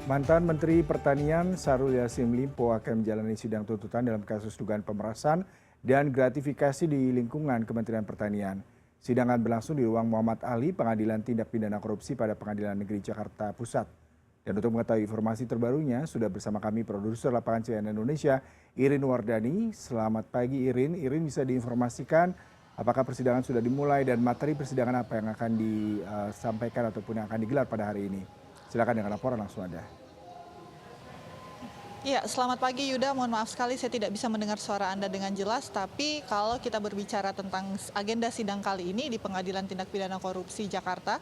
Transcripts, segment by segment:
Mantan Menteri Pertanian Syahrul Yassin Limpo akan menjalani sidang tuntutan dalam kasus dugaan pemerasan dan gratifikasi di lingkungan Kementerian Pertanian. Sidang akan berlangsung di ruang Muhammad Ali, Pengadilan Tindak Pidana Korupsi pada Pengadilan Negeri Jakarta Pusat. Dan untuk mengetahui informasi terbarunya, sudah bersama kami produser lapangan CNN Indonesia, Irin Wardani. Selamat pagi Irin. Irin, bisa diinformasikan apakah persidangan sudah dimulai dan materi persidangan apa yang akan disampaikan ataupun yang akan digelar pada hari ini? Silakan dengan laporan langsung Anda. Ya, selamat pagi Yuda. Mohon maaf sekali saya tidak bisa mendengar suara Anda dengan jelas. Tapi kalau kita berbicara tentang agenda sidang kali ini di Pengadilan Tindak Pidana Korupsi Jakarta,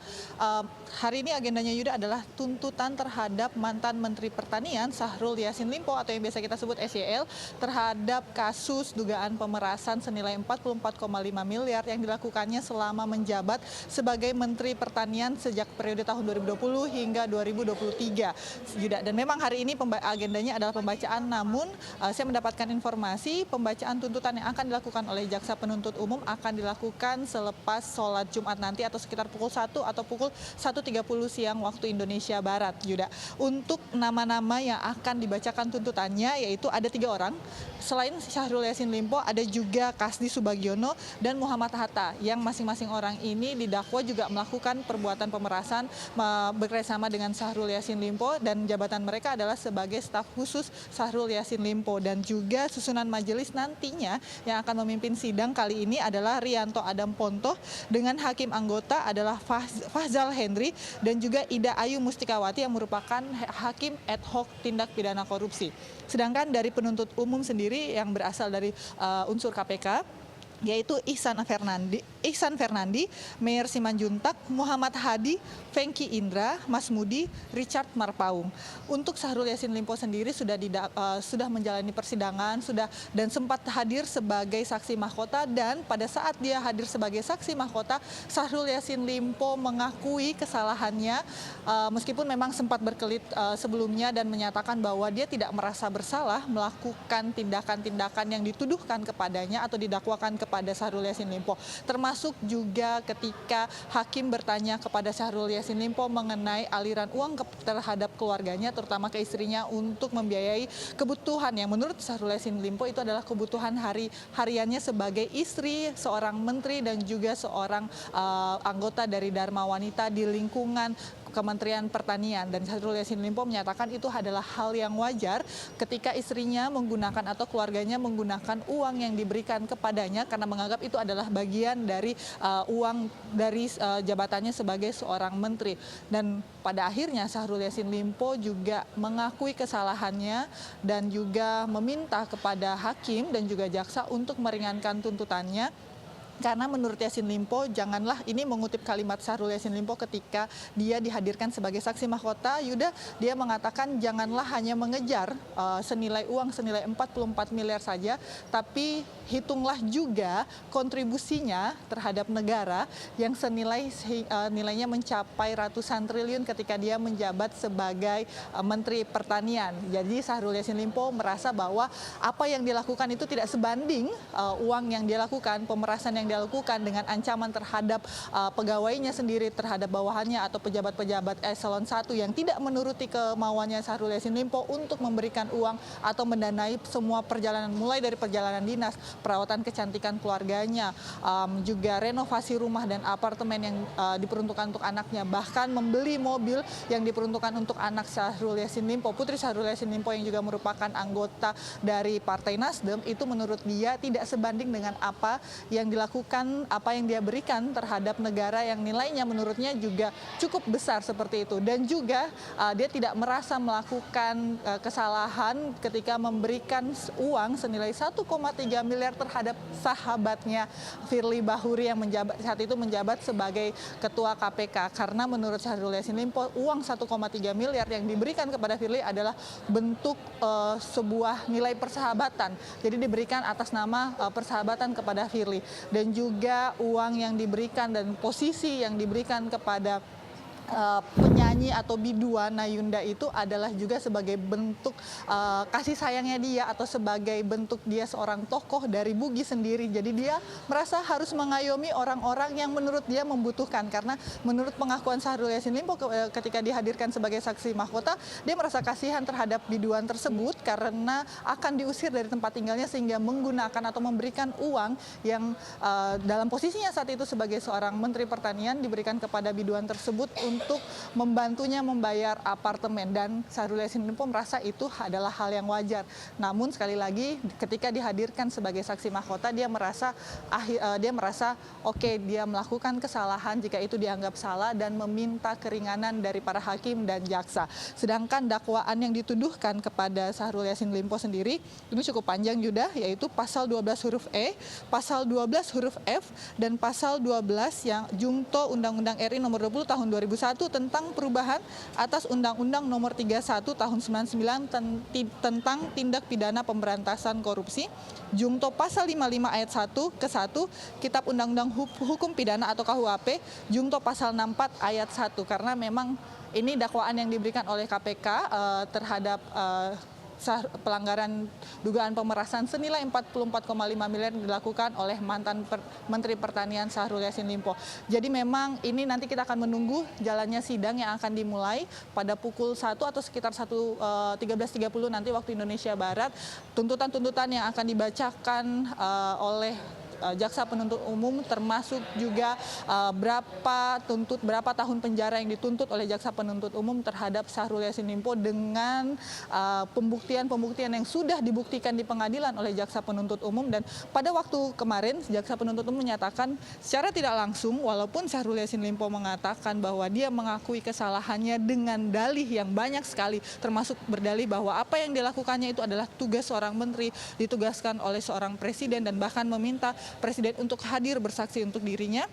hari ini agendanya Yuda adalah tuntutan terhadap mantan Menteri Pertanian Syahrul Yassin Limpo atau yang biasa kita sebut SYL terhadap kasus dugaan pemerasan senilai 44,5 miliar yang dilakukannya selama menjabat sebagai Menteri Pertanian sejak periode tahun 2020 hingga 2023. Yuda, dan memang hari ini agendanya adalah pembacaan, namun saya mendapatkan informasi pembacaan tuntutan yang akan dilakukan oleh jaksa penuntut umum akan dilakukan selepas sholat Jumat nanti atau sekitar pukul 1 atau pukul 1.30 siang waktu Indonesia Barat, Yuda. Untuk nama-nama yang akan dibacakan tuntutannya yaitu ada 3 orang. Selain Syahrul Yassin Limpo, ada juga Kasdi Subagiono dan Muhammad Hatta yang masing-masing orang ini didakwa juga melakukan perbuatan pemerasan bekerjasama dengan Syahrul Yassin Limpo, dan jabatan mereka adalah sebagai staf khusus Syahrul Yassin Limpo. Dan juga susunan majelis nantinya yang akan memimpin sidang kali ini adalah Rianto Adam Pontoh dengan hakim anggota adalah Fahzal Henry dan juga Ida Ayu Mustikawati yang merupakan hakim ad hoc tindak pidana korupsi. Sedangkan dari penuntut umum sendiri yang berasal dari unsur KPK yaitu Ihsan Fernandi, Meyer Simanjuntak, Muhammad Hadi, Fengki Indra, Mas Mudi, Richard Marpaung. Untuk Syahrul Yassin Limpo sendiri sudah menjalani persidangan dan sempat hadir sebagai saksi mahkota, dan pada saat dia hadir sebagai saksi mahkota, Syahrul Yassin Limpo mengakui kesalahannya meskipun memang sempat berkelit sebelumnya dan menyatakan bahwa dia tidak merasa bersalah melakukan tindakan-tindakan yang dituduhkan kepadanya atau didakwakan kepada Syahrul Yassin Limpo, termasuk juga ketika hakim bertanya kepada Syahrul Yassin Limpo mengenai aliran uang terhadap keluarganya, terutama ke istrinya untuk membiayai kebutuhan yang menurut Syahrul Yassin Limpo itu adalah kebutuhan hariannya sebagai istri seorang menteri dan juga seorang anggota dari Dharma Wanita di lingkungan Kementerian Pertanian. Dan Syahrul Yassin Limpo menyatakan itu adalah hal yang wajar ketika istrinya menggunakan atau keluarganya menggunakan uang yang diberikan kepadanya karena menganggap itu adalah bagian dari uang dari jabatannya sebagai seorang menteri. Dan pada akhirnya Syahrul Yassin Limpo juga mengakui kesalahannya dan juga meminta kepada hakim dan juga jaksa untuk meringankan tuntutannya. Karena menurut Yassin Limpo, janganlah, ini mengutip kalimat Syahrul Yassin Limpo ketika dia dihadirkan sebagai saksi mahkota, Yuda, dia mengatakan janganlah hanya mengejar senilai uang senilai 44 miliar saja, tapi hitunglah juga kontribusinya terhadap negara yang nilainya mencapai ratusan triliun ketika dia menjabat sebagai Menteri Pertanian. Jadi Syahrul Yassin Limpo merasa bahwa apa yang dilakukan itu tidak sebanding uang yang dia lakukan, pemerasan yang dia lakukan dengan ancaman terhadap pegawainya sendiri, terhadap bawahannya atau pejabat-pejabat eselon 1 yang tidak menuruti kemauannya Syahrul Yassin Limpo untuk memberikan uang atau mendanai semua perjalanan, mulai dari perjalanan dinas, perawatan kecantikan keluarganya, juga renovasi rumah dan apartemen yang diperuntukkan untuk anaknya, bahkan membeli mobil yang diperuntukkan untuk anak Syahrul Yassin Limpo, putri Syahrul Yassin Limpo yang juga merupakan anggota dari Partai Nasdem. Itu menurut dia tidak sebanding dengan apa yang dilakukan, apa yang dia berikan terhadap negara yang nilainya menurutnya juga cukup besar seperti itu. Dan juga dia tidak merasa melakukan kesalahan ketika memberikan uang senilai 1,3 miliar terhadap sahabatnya Firly Bahuri yang saat itu menjabat sebagai ketua KPK. Karena menurut Syahrul Yassin Limpo, uang 1,3 miliar yang diberikan kepada Firly adalah bentuk sebuah nilai persahabatan. Jadi diberikan atas nama persahabatan kepada Firly. Dan juga uang yang diberikan dan posisi yang diberikan kepada penyanyi atau biduan Nayunda itu adalah juga sebagai bentuk kasih sayangnya dia atau sebagai bentuk dia seorang tokoh dari Bugis sendiri. Jadi dia merasa harus mengayomi orang-orang yang menurut dia membutuhkan, karena menurut pengakuan Syahrul Yassin Limpo ketika dihadirkan sebagai saksi mahkota, dia merasa kasihan terhadap biduan tersebut karena akan diusir dari tempat tinggalnya sehingga menggunakan atau memberikan uang yang dalam posisinya saat itu sebagai seorang Menteri Pertanian diberikan kepada biduan tersebut untuk membantunya membayar apartemen, dan Syahrul Yassin Limpo merasa itu adalah hal yang wajar. Namun sekali lagi ketika dihadirkan sebagai saksi mahkota, dia merasa oke, dia melakukan kesalahan jika itu dianggap salah dan meminta keringanan dari para hakim dan jaksa. Sedangkan dakwaan yang dituduhkan kepada Syahrul Yassin Limpo sendiri ini cukup panjang Yuda, yaitu pasal 12 huruf E, pasal 12 huruf F, dan pasal 12 yang Jungto Undang-Undang RI nomor 20 tahun 2001 tentang perubahan atas Undang-Undang nomor 31 tahun 99 tentang tindak pidana pemberantasan korupsi, Jungto pasal 55 ayat 1 ke 1 Kitab Undang-Undang Hukum Pidana atau KUHP, Jungto pasal 64 ayat 1, karena memang ini dakwaan yang diberikan oleh KPK terhadap pelanggaran dugaan pemerasan senilai 44,5 miliar yang dilakukan oleh mantan Menteri Pertanian Syahrul Yassin Limpo. Jadi memang ini nanti kita akan menunggu jalannya sidang yang akan dimulai pada pukul 1 atau sekitar 13.30 nanti waktu Indonesia Barat. Tuntutan-tuntutan yang akan dibacakan oleh jaksa penuntut umum, termasuk juga berapa tahun penjara yang dituntut oleh jaksa penuntut umum terhadap Syahrul Yassin Limpo dengan pembuktian yang sudah dibuktikan di pengadilan oleh jaksa penuntut umum. Dan pada waktu kemarin jaksa penuntut umum menyatakan secara tidak langsung, walaupun Syahrul Yassin Limpo mengatakan bahwa dia mengakui kesalahannya dengan dalih yang banyak sekali, termasuk berdalih bahwa apa yang dilakukannya itu adalah tugas seorang menteri, ditugaskan oleh seorang presiden, dan bahkan meminta presiden untuk hadir bersaksi untuk dirinya.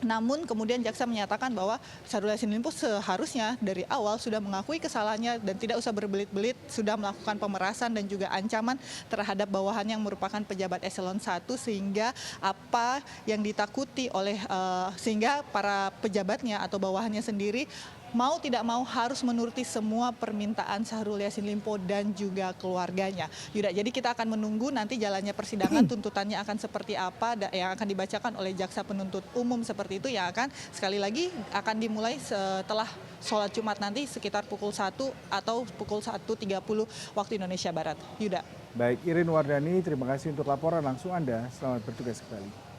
Namun kemudian jaksa menyatakan bahwa Syahrul Yassin Limpo seharusnya dari awal sudah mengakui kesalahannya dan tidak usah berbelit-belit, sudah melakukan pemerasan dan juga ancaman terhadap bawahannya yang merupakan pejabat eselon 1, sehingga apa yang ditakuti oleh sehingga para pejabatnya atau bawahannya sendiri mau tidak mau harus menuruti semua permintaan Syahrul Yassin Limpo dan juga keluarganya. Yuda, jadi kita akan menunggu nanti jalannya persidangan, tuntutannya akan seperti apa yang akan dibacakan oleh jaksa penuntut umum seperti itu, yang akan sekali lagi akan dimulai setelah sholat Jumat nanti sekitar pukul 1 atau pukul 1.30 waktu Indonesia Barat. Yuda. Baik, Irin Wardani, terima kasih untuk laporan langsung Anda. Selamat bertugas kembali.